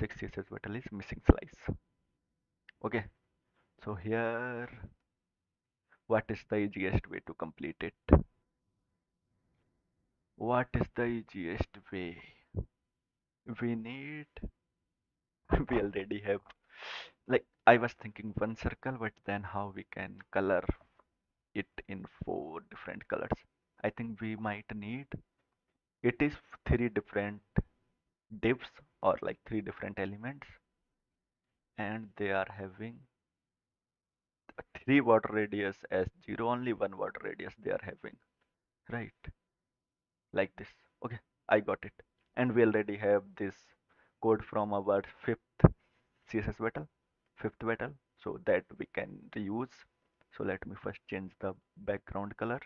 6 CSS Battle is missing slice. Okay, so here, what is the easiest way to complete it? What is the easiest way? We need, we already have, like, I was thinking one circle, but then how we can color it in 4 different colors. I think we might need, it is 3 different divs or like 3 different elements, and they are having 3 border radius as 0, only 1 border radius they are having, right? Like this. Okay, I got it. And we already have this code from our fifth CSS battle, fifth battle, so that we can reuse. So let me first change the background color.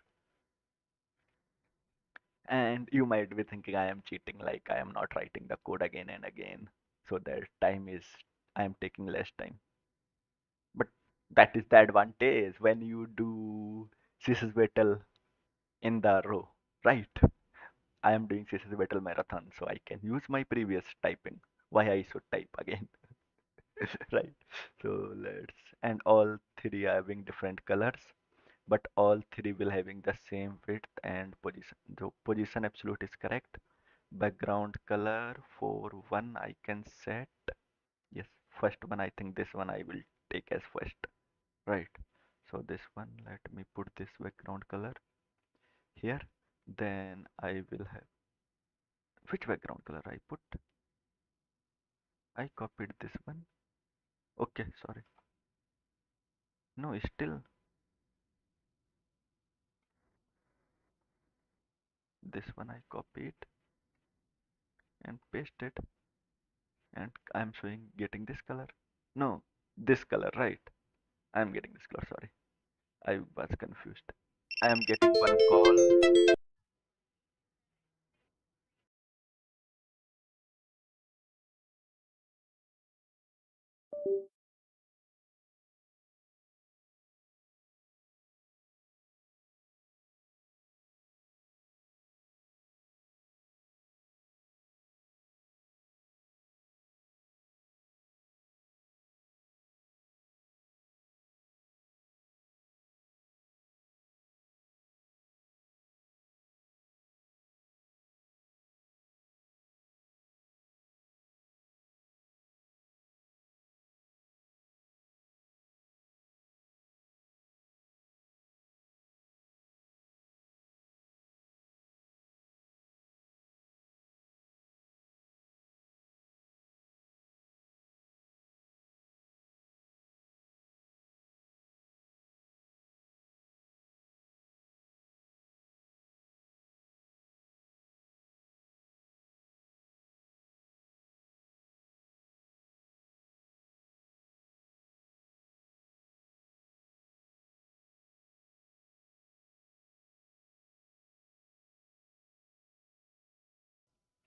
And you might be thinking I am cheating, like I am not writing the code again and again, so that time is, I am taking less time. But that is the advantage when you do CSS battle in the row, right? I am doing CSS battle marathon, so I can use my previous typing. Why I should type again, right? So let's, and all 3 are having different colors, but all 3 will having the same width and position. So position absolute is correct. Background color for one I can set. Yes, first one, I think this one I will take as first. Right. So this one, let me put this background color here. Then I will have, which background color I put? I copied this one. Okay, sorry. No, still this one I copied and pasted, and I'm showing getting this color. No, this color, right? I'm getting this color, sorry. I was confused. I am getting one call.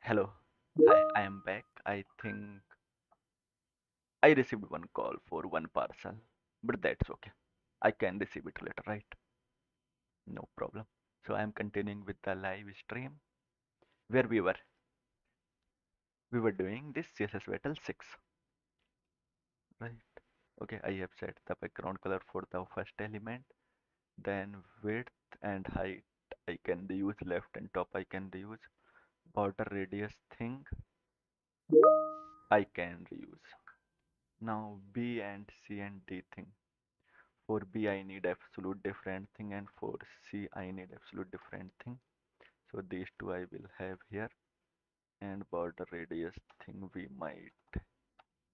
Hello. I am back. I think I received one call for one parcel, but that's okay. I can receive it later, right? No problem. So I am continuing with the live stream where we were. We were doing this CSS Battle 6, right? Okay, I have set the background color for the first element, then width and height I can reuse, left and top I can reuse, border radius thing I can reuse. Now B and C and D thing. For B I need absolute different thing, and for C I need absolute different thing. So these two I will have here, and border radius thing we might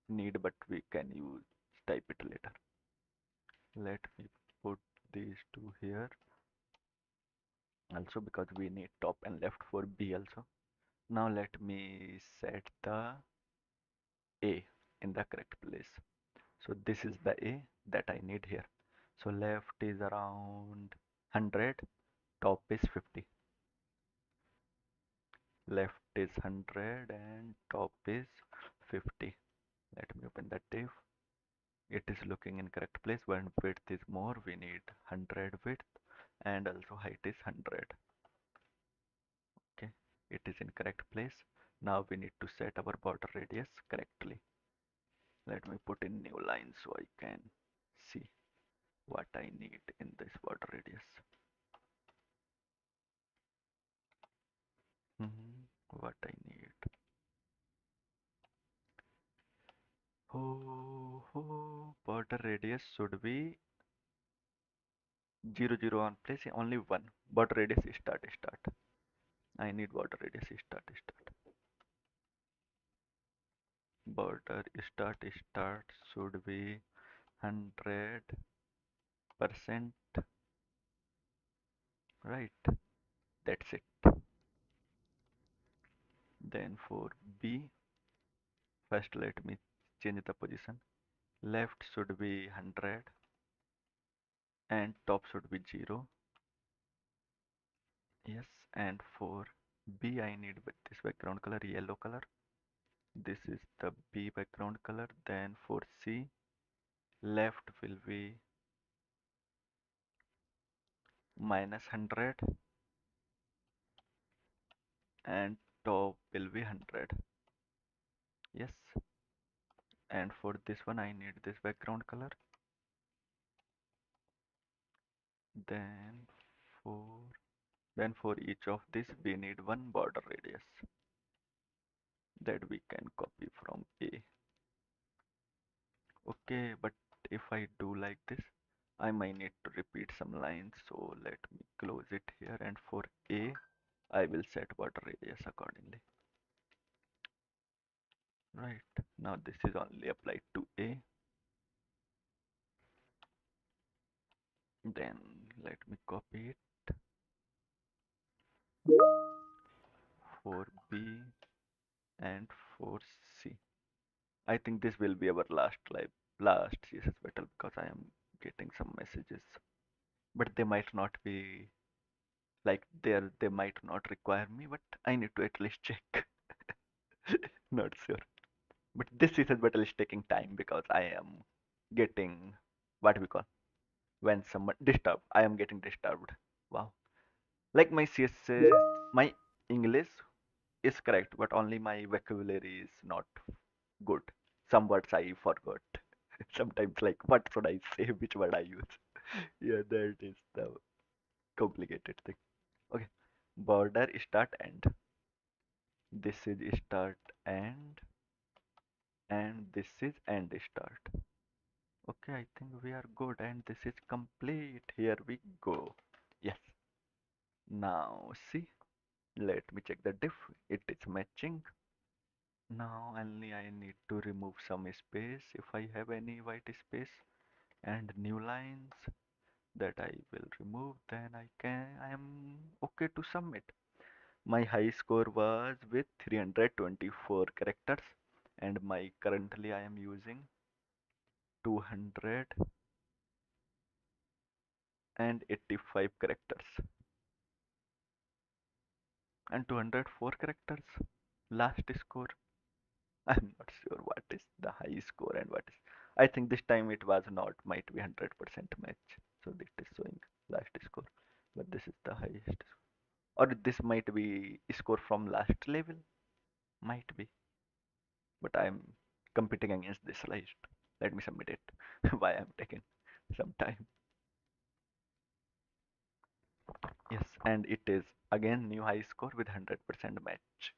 need, but we can use, type it later. Let me put these two here also, because we need top and left for B also. Now let me set the A in the correct place. So this is the A that I need here. So left is around 100, top is 50. Left is 100 and top is 50. Let me open that div. It is looking in correct place. When width is more, we need 100 width, and also height is 100. Okay, it is in correct place. Now we need to set our border radius correctly. Let me put in new line so I can see what I need in this border radius. What I need. Border radius should be 0 0 on place only one. Border radius start. I need border radius start. Border start should be 100%, right? That's it. Then for B, first let me change the position. Left should be 100 and top should be 0. Yes, and for B I need with this background color, yellow color. This is the B background color. Then for C, left will be -100 and top will be 100. Yes, and for this one I need this background color. Then for for each of this we need one border radius that we can copy from A. Okay, but if I do like this, I might need to repeat some lines. So let me close it here, and for A, I will set border radius accordingly. Right, now this is only applied to A. Then let me copy it for B and for C. I think this will be our last CSS battle because I am getting some messages, but they might not be like they might not require me, but I need to at least check. Not sure. But this CSS battle is taking time because I am getting what we call when someone disturbed. I am getting disturbed. Wow. Like my CSS, my English is correct, but only my vocabulary is not good. Some words I forgot. Sometimes like what should I say, which word I use. Yeah, that is the complicated thing. Okay. Border start end. This is start and this is end start. Okay, I think we are good and this is complete. Here we go. Yes. Now see, let me check the diff. It is matching. Now only I need to remove some space if I have any white space and new lines that I will remove, then I am okay to submit. My high score was with 324 characters and my currently I am using 285 characters and 204 characters last score. I'm not sure what is the high score and what is. I think this time it was not, might be 100% match. So this is showing last score, but this is the highest. Or this might be score from last level, might be. But I'm competing against this list. Let me submit it. Why I'm taking some time. Yes, and it is again new high score with 100% match.